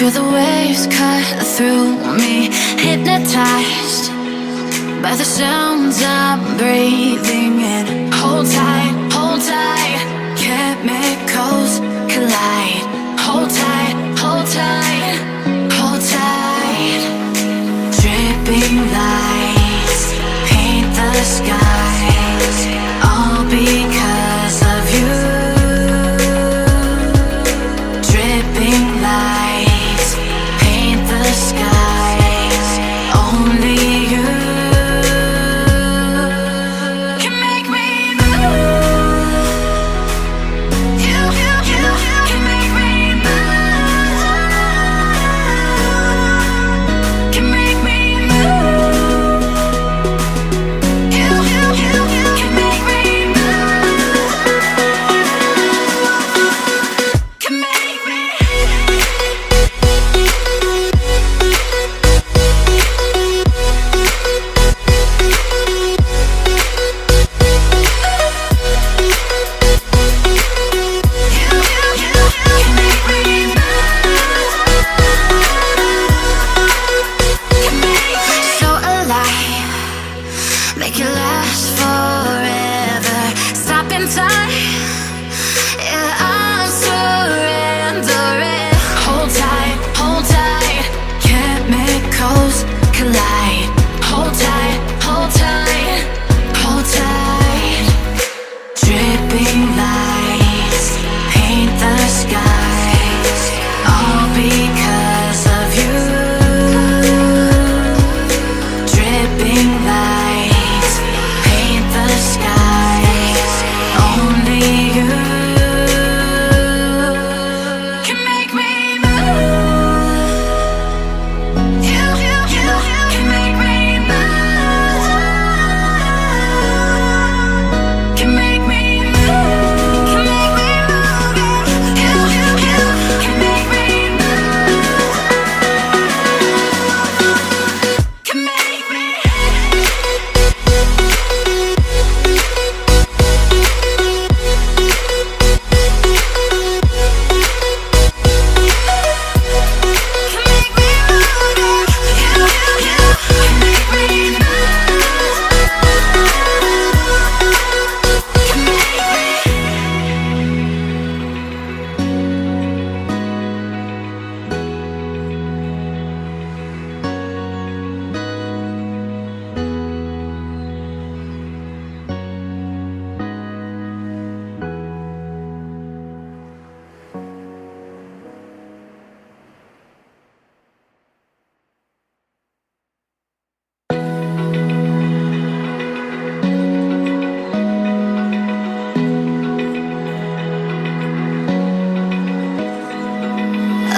Feel the waves cut through me, hypnotized by the sounds I'm breathing in. Hold tight, hold tight, chemicals collide. Hold tight, hold tight, hold tight. Dripping lights paint the skies, all because of you. Dripping lights paint the skies, only you can make me move. You can make me move. Can make me move. You can make me move. Can make me. So alive, make it last forever. Stop in time, yeah, I'm surrendering. Hold tight, chemicals collide. Hold tight, hold tight, hold tight. Dripping lights paint the skies, all because of you. Dripping lights paint the skies, only you can make me move. You can make me move. Can make me move. Can make me move. You can make me move. Can make me.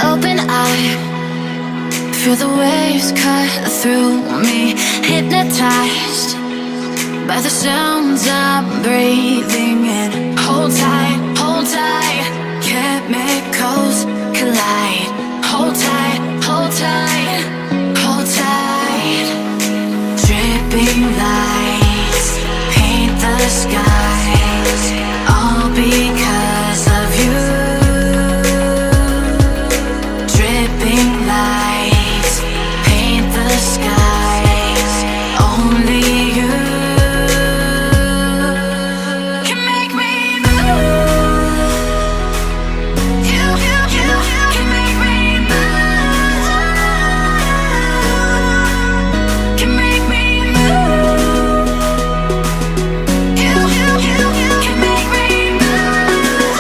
Open eye, feel the waves cut through me, hypnotized by the sounds I'm breathing in. Hold tight, chemicals collide. Hold tight, hold tight, hold tight. Dripping lights paint the skies, all because of you. Dripping lights paint the skies, only you can make me move. You can make me move. Can make me move. You can make me move.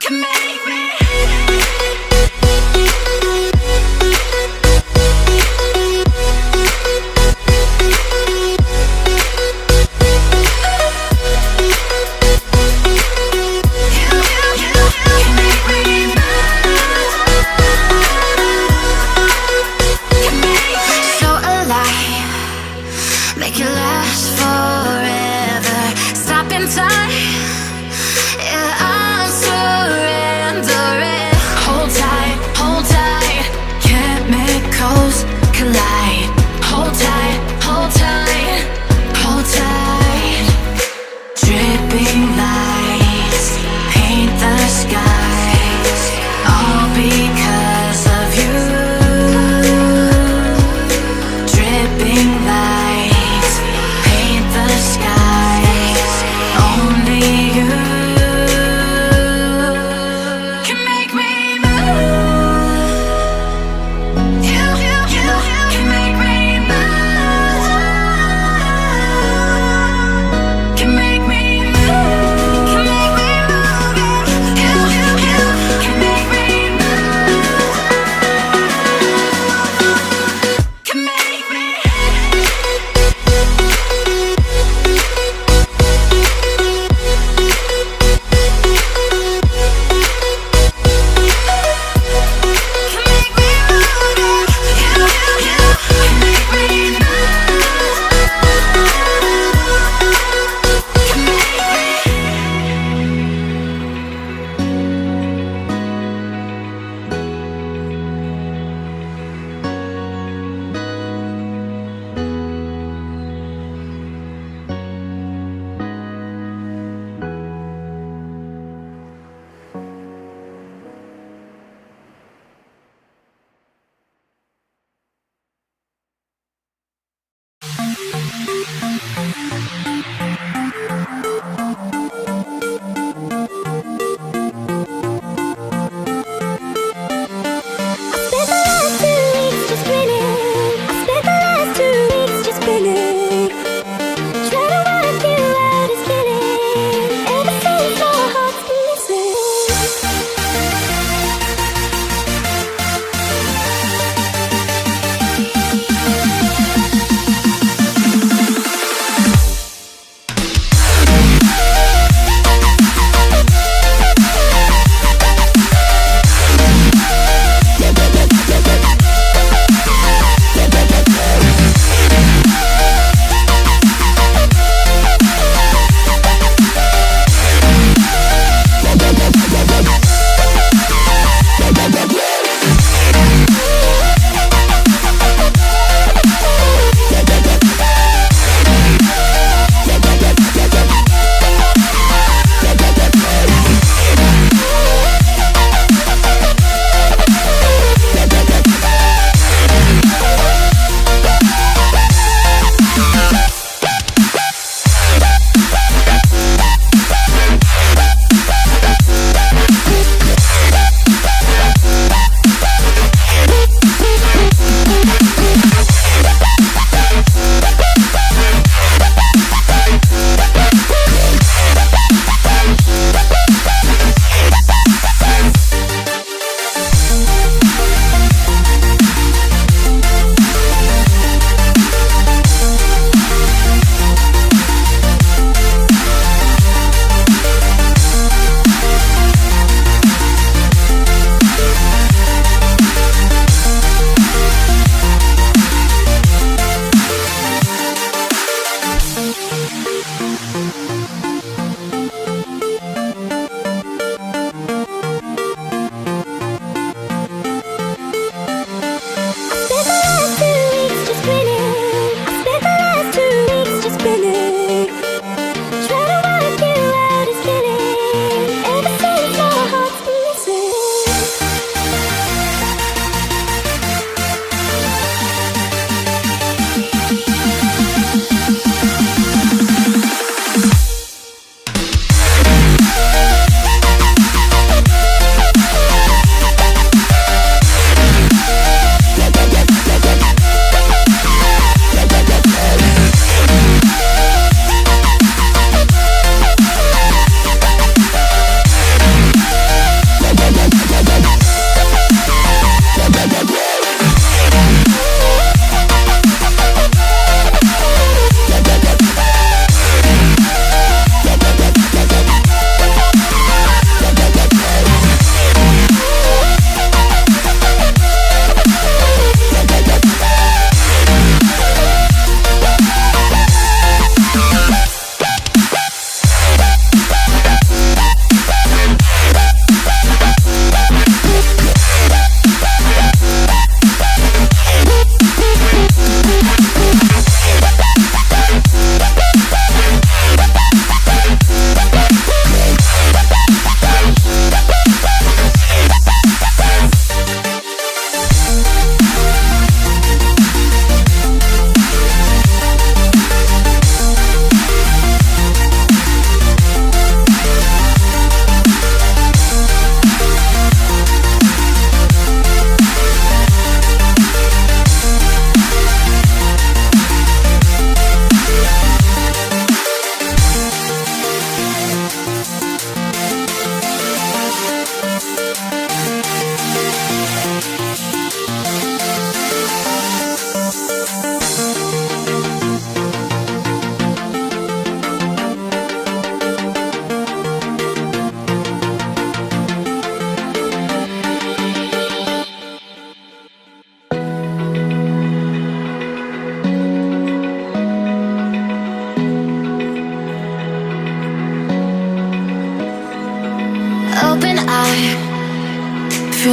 Can make me. So alive, make it last forever. Stop in time, yeah, I'm surrendering. Hold tight, chemicals collide. Hold tight, hold tight, hold tight. Dripping lights paint the skies,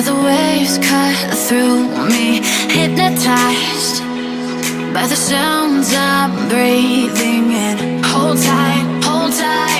the waves cut through me, hypnotized by the sounds I'm breathing in. Hold tight, hold tight.